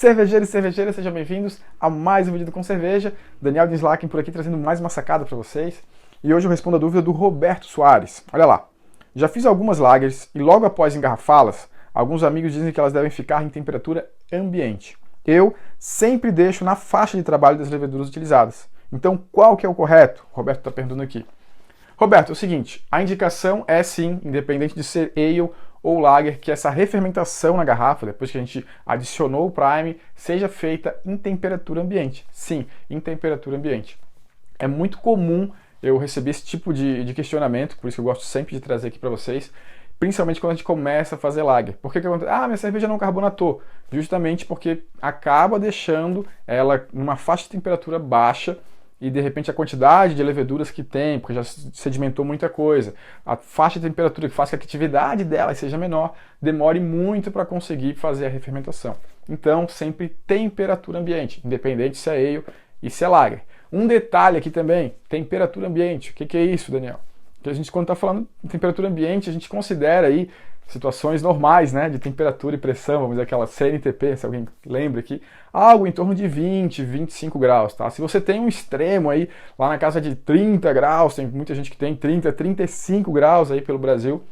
Cervejeiros e cervejeiras, sejam bem-vindos a mais um vídeo do Com Cerveja. Daniel Dinslaken por aqui trazendo mais uma sacada para vocês. E hoje eu respondo a dúvida do Roberto Soares. Olha lá, já fiz algumas lagers e logo após engarrafá-las, alguns amigos dizem que elas devem ficar em temperatura ambiente. Eu sempre deixo na faixa de trabalho das leveduras utilizadas. Então qual que é o correto? O Roberto está perguntando aqui. Roberto, é o seguinte, a indicação é sim, independente de ser ale ou lager, que essa refermentação na garrafa, depois que a gente adicionou o prime, seja feita em temperatura ambiente. Sim, em temperatura ambiente. É muito comum eu receber esse tipo de questionamento, por isso que eu gosto sempre de trazer aqui para vocês, principalmente quando a gente começa a fazer lager. Por que acontece? Ah, minha cerveja não carbonatou. Justamente porque acaba deixando ela numa faixa de temperatura baixa, e de repente a quantidade de leveduras que tem, porque já sedimentou muita coisa, a faixa de temperatura que faz que a atividade dela seja menor, demore muito para conseguir fazer a refermentação. Então, sempre temperatura ambiente, independente se é ale e se é lager. Um detalhe aqui também, temperatura ambiente. O que é isso, Daniel? Porque a gente, quando está falando de temperatura ambiente, a gente considera aí situações normais, né, de temperatura e pressão, vamos dizer aquela CNTP, se alguém lembra aqui, algo em torno de 20, 25 graus, tá? Se você tem um extremo aí, lá na casa de 30 graus, tem muita gente que tem 30, 35 graus aí pelo Brasil,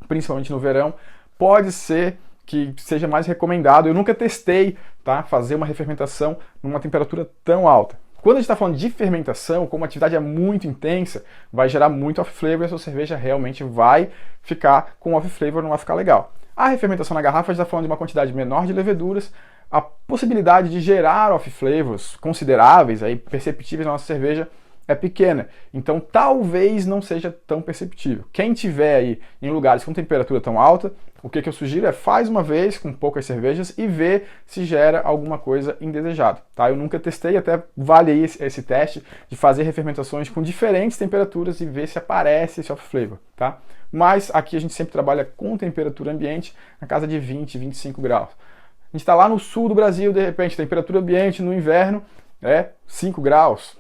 principalmente no verão, pode ser que seja mais recomendado. Eu nunca testei, tá, fazer uma refermentação numa temperatura tão alta. Quando a gente está falando de fermentação, como a atividade é muito intensa, vai gerar muito off-flavor e a sua cerveja realmente vai ficar com off-flavor, não vai ficar legal. A refermentação na garrafa, a gente está falando de uma quantidade menor de leveduras, a possibilidade de gerar off-flavors consideráveis, aí, perceptíveis na nossa cerveja, é pequena. Então talvez não seja tão perceptível. Quem tiver aí em lugares com temperatura tão alta, o que eu sugiro é faz uma vez com poucas cervejas e vê se gera alguma coisa indesejada. Tá? Eu nunca testei, até vale aí esse teste de fazer refermentações com diferentes temperaturas e ver se aparece esse off-flavor. Tá? Mas aqui a gente sempre trabalha com temperatura ambiente na casa de 20, 25 graus. A gente está lá no sul do Brasil, de repente, temperatura ambiente no inverno é 5 graus.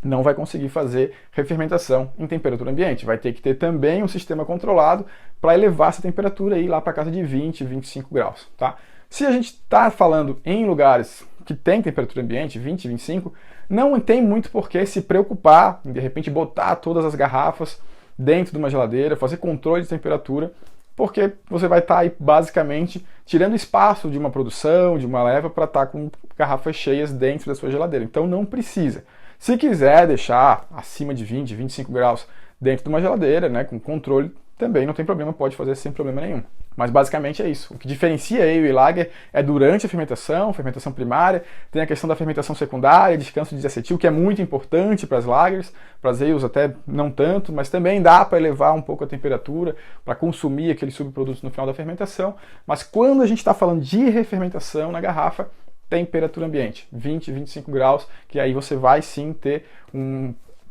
Não vai conseguir fazer refermentação em temperatura ambiente. Vai ter que ter também um sistema controlado para elevar essa temperatura aí lá para casa de 20, 25 graus. Tá? Se a gente está falando em lugares que tem temperatura ambiente, 20, 25, não tem muito por que se preocupar em de repente botar todas as garrafas dentro de uma geladeira, fazer controle de temperatura, porque você vai estar aí basicamente tirando espaço de uma produção, de uma leva, para estar com garrafas cheias dentro da sua geladeira. Então não precisa. Se quiser deixar acima de 20, 25 graus dentro de uma geladeira, né, com controle, também não tem problema, pode fazer sem problema nenhum. Mas basicamente é isso. O que diferencia ale e lager é durante a fermentação primária, tem a questão da fermentação secundária, descanso de diacetil, que é muito importante para as lagers, para as ales até não tanto, mas também dá para elevar um pouco a temperatura, para consumir aqueles subprodutos no final da fermentação. Mas quando a gente está falando de refermentação na garrafa, temperatura ambiente, 20, 25 graus, que aí você vai sim ter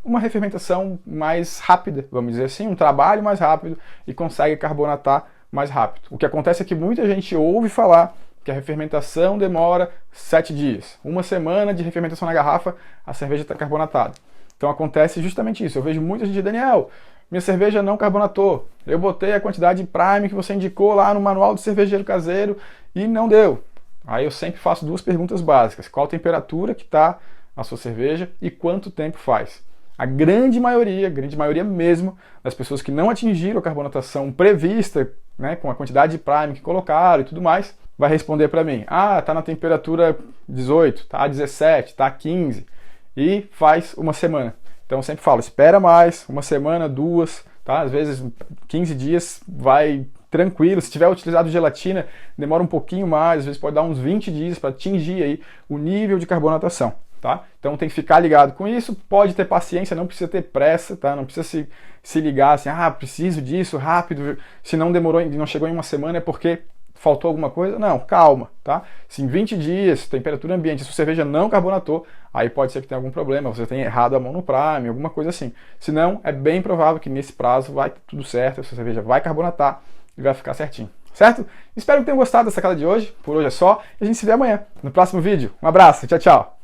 uma refermentação mais rápida, vamos dizer assim, um trabalho mais rápido e consegue carbonatar mais rápido. O que acontece é que muita gente ouve falar que a refermentação demora 7 dias. Uma semana de refermentação na garrafa, a cerveja está carbonatada. Então acontece justamente isso. Eu vejo muita gente, Daniel, minha cerveja não carbonatou. Eu botei a quantidade de prime que você indicou lá no manual do cervejeiro caseiro e não deu. Aí eu sempre faço duas perguntas básicas. Qual a temperatura que está a sua cerveja e quanto tempo faz? A grande maioria mesmo, das pessoas que não atingiram a carbonatação prevista, né, com a quantidade de prime que colocaram e tudo mais, vai responder para mim, tá na temperatura 18, tá 17, tá 15, e faz uma semana. Então eu sempre falo, espera mais, uma semana, duas, tá? Às vezes 15 dias vai tranquilo. Se tiver utilizado gelatina, demora um pouquinho mais, às vezes pode dar uns 20 dias para atingir aí o nível de carbonatação. Tá? Então tem que ficar ligado com isso, pode ter paciência, não precisa ter pressa, tá? Não precisa se ligar assim, preciso disso, rápido, se não demorou, não chegou em uma semana é porque faltou alguma coisa. Não, calma, tá? Se em 20 dias, temperatura ambiente, se a cerveja não carbonatou, aí pode ser que tenha algum problema, você tenha errado a mão no prime, alguma coisa assim. Se não, é bem provável que nesse prazo vai tudo certo, a sua cerveja vai carbonatar e vai ficar certinho. Certo? Espero que tenham gostado da sacada de hoje. Por hoje é só. E a gente se vê amanhã, no próximo vídeo. Um abraço, tchau, tchau!